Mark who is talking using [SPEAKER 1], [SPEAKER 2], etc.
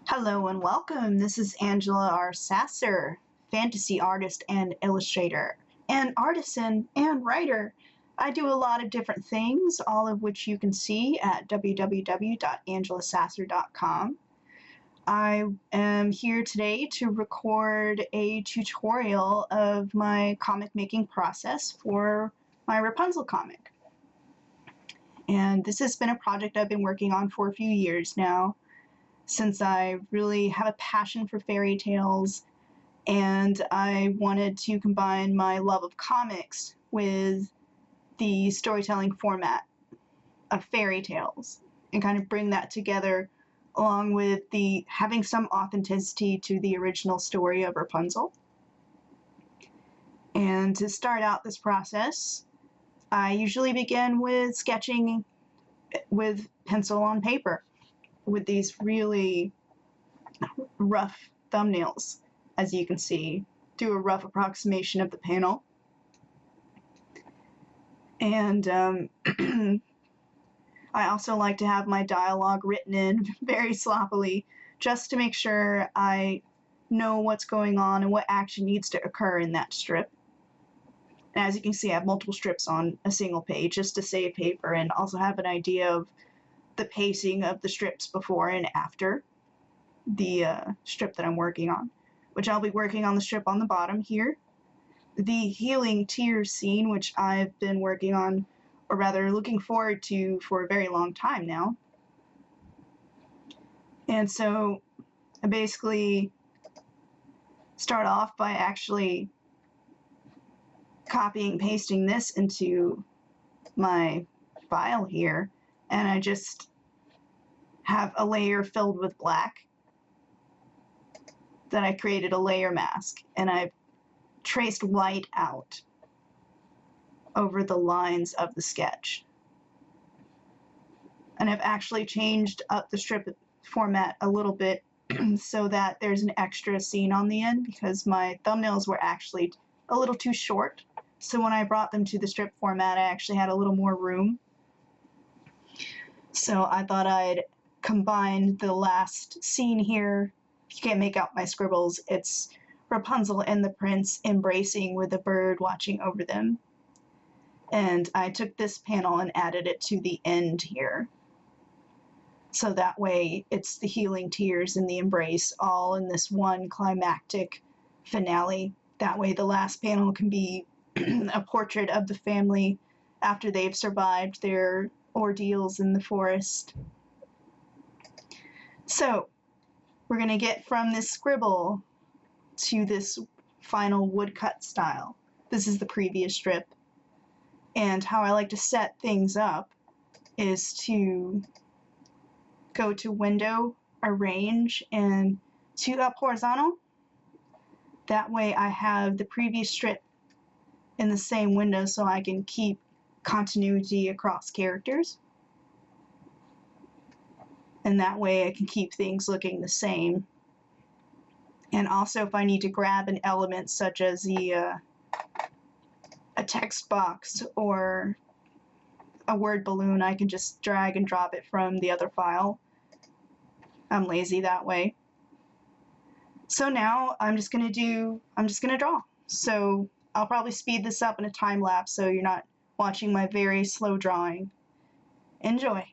[SPEAKER 1] Hello and welcome. This is Angela R. Sasser, fantasy artist and illustrator, and artisan and writer. I do a lot of different things, all of which you can see at www.angelasasser.com. I am here today to record a tutorial of my comic making process for my Rapunzel comic. And this has been a project I've been working on for a few years now, since I really have a passion for fairy tales, and I wanted to combine my love of comics with the storytelling format of fairy tales and kind of bring that together along with the having some authenticity to the original story of Rapunzel. And to start out this process, I usually begin with sketching with pencil on paper with these really rough thumbnails, as you can see. Do a rough approximation of the panel. And I also like to have my dialogue written in very sloppily, just to make sure I know what's going on and what action needs to occur in that strip. And as you can see, I have multiple strips on a single page just to save paper, and also have an idea of the pacing of the strips before and after the strip that I'm working on, which I'll be working on the strip on the bottom here. The Healing Tears scene, which I've been working on, or rather looking forward to for a very long time now. And so I basically start off by actually copying and pasting this into my file here, and I just have a layer filled with black. Then I created a layer mask, and I've traced white out over the lines of the sketch. And I've actually changed up the strip format a little bit so that there's an extra scene on the end, because my thumbnails were actually a little too short. So when I brought them to the strip format, I actually had a little more room. So I thought I'd combine the last scene here. If you can't make out my scribbles, it's Rapunzel and the prince embracing with a bird watching over them. And I took this panel and added it to the end here. So that way it's the healing tears and the embrace all in this one climactic finale. That way the last panel can be a portrait of the family after they've survived their ordeals in the forest. So we're going to get from this scribble to this final woodcut style. This is the previous strip. And how I like to set things up is to go to Window, Arrange, and to up horizontal. That way I have the previous strip in the same window, so I can keep continuity across characters. And that way I can keep things looking the same. And also if I need to grab an element such as a text box or a word balloon, I can just drag and drop it from the other file. I'm lazy that way. So now I'm just gonna draw. So I'll probably speed this up in a time lapse so you're not watching my very slow drawing. Enjoy.